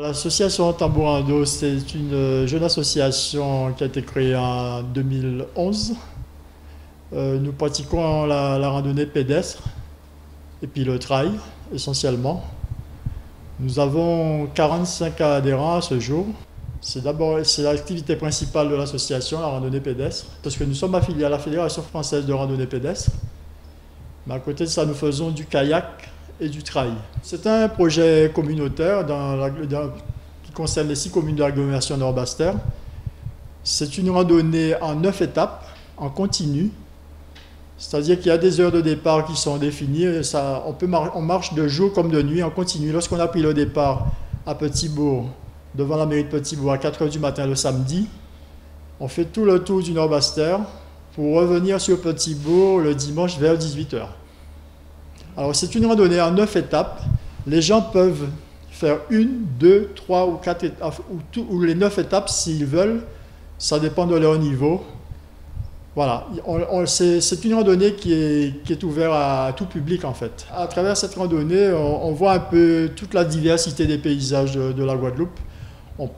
L'association Tambourando, c'est une jeune association qui a été créée en 2011. Nous pratiquons la randonnée pédestre et puis le trail essentiellement. Nous avons 45 adhérents à ce jour. C'est l'activité principale de l'association, la randonnée pédestre, parce que nous sommes affiliés à la Fédération française de randonnée pédestre. Mais à côté de ça, nous faisons du kayak et du trail. C'est un projet communautaire qui concerne les 6 communes de l'agglomération Nord-Basse-Terre. C'est une randonnée en 9 étapes, en continu. C'est-à-dire qu'il y a des heures de départ qui sont définies. On marche de jour comme de nuit en continu. Lorsqu'on a pris le départ à Petit-Bourg, devant la mairie de Petit-Bourg, à 4 h du matin le samedi, on fait tout le tour du Nord-Basse-Terre pour revenir sur Petit-Bourg le dimanche vers 18 h. Alors c'est une randonnée en 9 étapes. Les gens peuvent faire 1, 2, 3 ou 4 étapes, ou les 9 étapes s'ils veulent. Ça dépend de leur niveau. Voilà, c'est une randonnée qui est ouverte à tout public en fait. À travers cette randonnée, on voit un peu toute la diversité des paysages de la Guadeloupe. On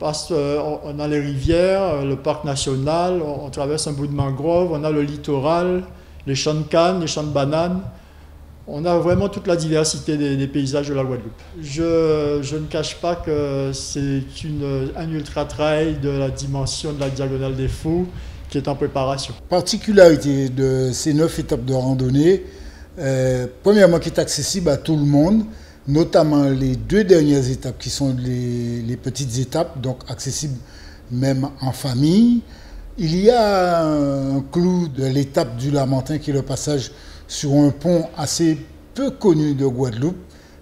a les rivières, le parc national, on traverse un bout de mangrove, on a le littoral, les champs de canne, les champs de bananes. On a vraiment toute la diversité des paysages de la Guadeloupe. Je ne cache pas que c'est un ultra-trail de la dimension de la Diagonale des Fous qui est en préparation. Particularité de ces 9 étapes de randonnée, premièrement qui est accessible à tout le monde, notamment les 2 dernières étapes qui sont les petites étapes, donc accessibles même en famille. Il y a un clou de l'étape du Lamentin qui est le passage sur un pont assez peu connu de Guadeloupe,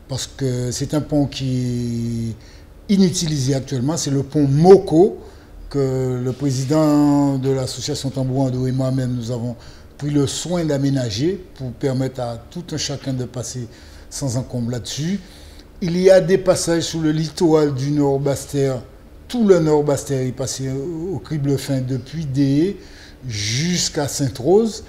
parce que c'est un pont qui est inutilisé actuellement, c'est le pont Moko, que le président de l'association Tambourando et moi-même, nous avons pris le soin d'aménager pour permettre à tout un chacun de passer sans encombre là-dessus. Il y a des passages sur le littoral du Nord-Basse-Terre. Tout le Nord-Basse-Terre est passé au crible fin depuis Déé jusqu'à Sainte-Rose.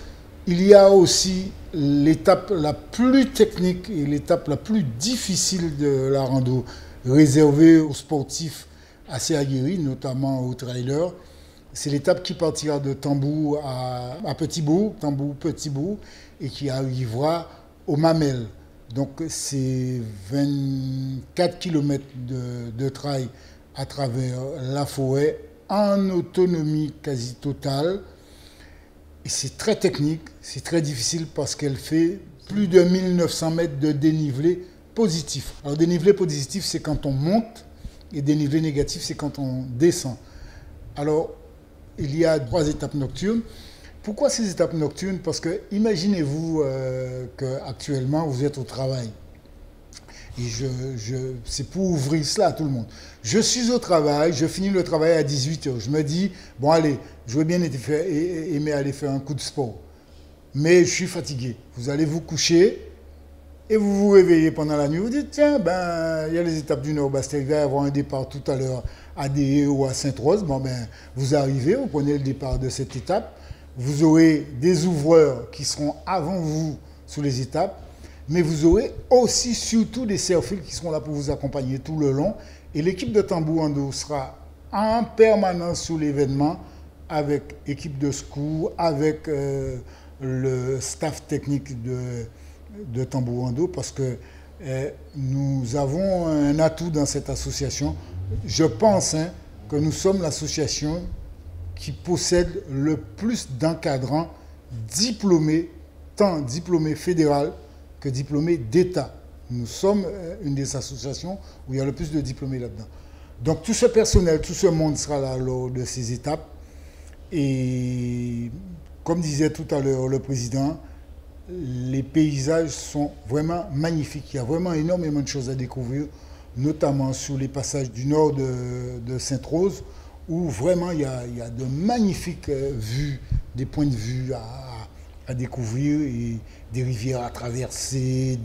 Il y a aussi l'étape la plus technique et l'étape la plus difficile de la rando, réservée aux sportifs assez aguerris, notamment aux trailers. C'est l'étape qui partira de Tambour à Petit-Bourg, Tambour-Petit-Bourg, et qui arrivera au Mamel. Donc c'est 24 km de trail à travers la forêt, en autonomie quasi totale. Et c'est très technique, c'est très difficile parce qu'elle fait plus de 1900 mètres de dénivelé positif. Alors dénivelé positif, c'est quand on monte, et dénivelé négatif, c'est quand on descend. Alors, il y a 3 étapes nocturnes. Pourquoi ces étapes nocturnes? Parce que imaginez-vous qu'actuellement, vous êtes au travail. Et c'est pour ouvrir cela à tout le monde. Je suis au travail, je finis le travail à 18 h. Je me dis, bon allez, je veux bien aimer aller faire un coup de sport. Mais je suis fatigué. Vous allez vous coucher et vous vous réveillez pendant la nuit. Vous dites, tiens, il y a les étapes du Nord-Basse-Terre, il va y avoir un départ tout à l'heure à Déé ou à Sainte-Rose. Bon, vous arrivez, vous prenez le départ de cette étape. Vous aurez des ouvreurs qui seront avant vous sur les étapes. Mais vous aurez aussi surtout des serfils qui seront là pour vous accompagner tout le long. Et l'équipe de Tambourando sera en permanence sur l'événement avec équipe de secours, avec le staff technique de Tambourando, parce que nous avons un atout dans cette association. Je pense que nous sommes l'association qui possède le plus d'encadrants diplômés, tant diplômés fédéral que diplômés d'État. Nous sommes une des associations où il y a le plus de diplômés là-dedans. Donc tout ce personnel, tout ce monde sera là lors de ces étapes. Et comme disait tout à l'heure le président, les paysages sont vraiment magnifiques. Il y a vraiment énormément de choses à découvrir, notamment sur les passages du nord de Sainte-Rose, où vraiment il y a de magnifiques vues, des points de vue à découvrir, et des rivières à traverser,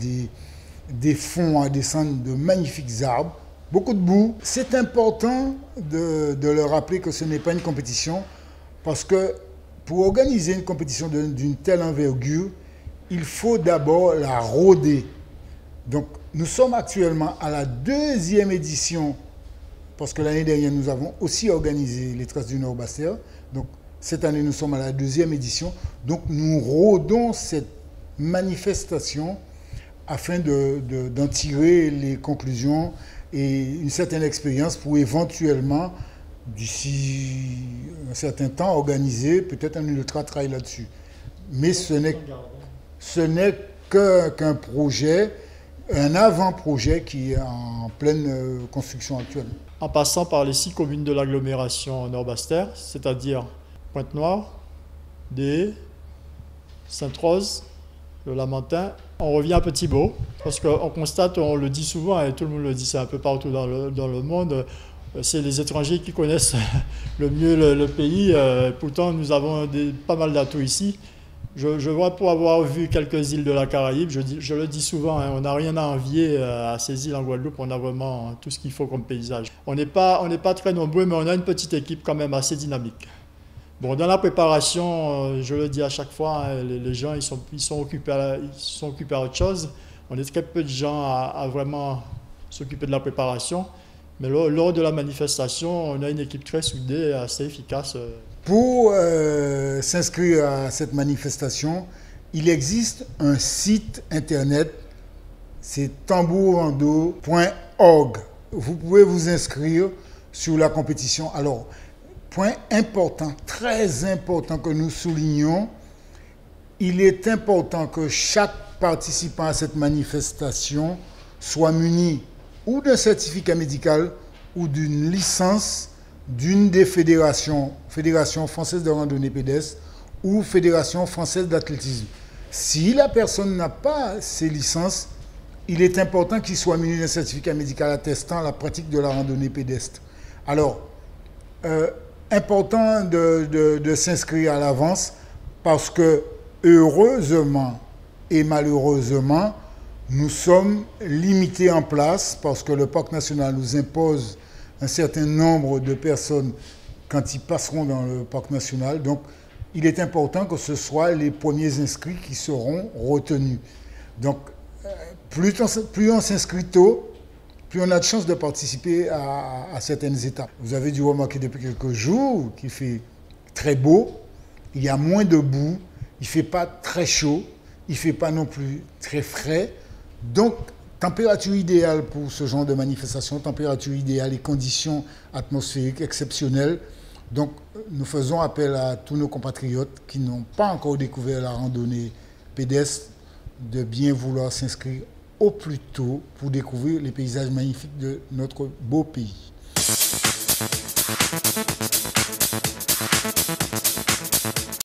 des fonds à descendre, de magnifiques arbres, beaucoup de boue. C'est important de leur rappeler que ce n'est pas une compétition, parce que pour organiser une compétition d'une telle envergure, il faut d'abord la rôder. Donc nous sommes actuellement à la 2e édition parce que l'année dernière, nous avons aussi organisé les Traces du Nord-Basse-Terre. Donc, cette année, nous sommes à la 2e édition. Donc, nous rôdons cette manifestation afin d'en tirer les conclusions et une certaine expérience pour éventuellement, d'ici un certain temps, organiser peut-être un ultra trail là-dessus. Mais ce n'est qu'un projet, un avant-projet qui est en pleine construction actuelle. En passant par les 6 communes de l'agglomération Nord-Basse-Terre, c'est-à-dire Pointe-Noire, Des, Sainte-Rose, le Lamentin, on revient à Petit-Beau, parce qu'on constate, on le dit souvent, et tout le monde le dit, c'est un peu partout dans le monde, c'est les étrangers qui connaissent le mieux le pays. Pourtant, nous avons pas mal d'atouts ici. Je vois, pour avoir vu quelques îles de la Caraïbe, je le dis souvent, hein, on n'a rien à envier à ces îles en Guadeloupe, on a vraiment tout ce qu'il faut comme paysage. On n'est pas très nombreux, mais on a une petite équipe quand même assez dynamique. Bon, dans la préparation, je le dis à chaque fois, hein, les gens ils sont occupés à autre chose. On est très peu de gens à vraiment s'occuper de la préparation. Mais lors de la manifestation, on a une équipe très soudée, assez efficace. Pour s'inscrire à cette manifestation, il existe un site internet, c'est tambourando.org. Vous pouvez vous inscrire sur la compétition. Alors, point important, très important que nous soulignons, il est important que chaque participant à cette manifestation soit muni ou d'un certificat médical ou d'une licence d'une des fédérations, Fédération française de randonnée pédestre ou Fédération française d'athlétisme. Si la personne n'a pas ces licences, il est important qu'il soit muni d'un certificat médical attestant la pratique de la randonnée pédestre. Alors, important de s'inscrire à l'avance parce que, heureusement et malheureusement, nous sommes limités en place parce que le parc national nous impose un certain nombre de personnes quand ils passeront dans le parc national. Donc, il est important que ce soit les premiers inscrits qui seront retenus. Donc, plus on s'inscrit tôt, plus on a de chances de participer à certaines étapes. Vous avez dû remarquer depuis quelques jours qu'il fait très beau, il y a moins de boue, il ne fait pas très chaud, il ne fait pas non plus très frais. Donc, température idéale pour ce genre de manifestation, température idéale et conditions atmosphériques exceptionnelles. Donc, nous faisons appel à tous nos compatriotes qui n'ont pas encore découvert la randonnée pédestre de bien vouloir s'inscrire au plus tôt pour découvrir les paysages magnifiques de notre beau pays.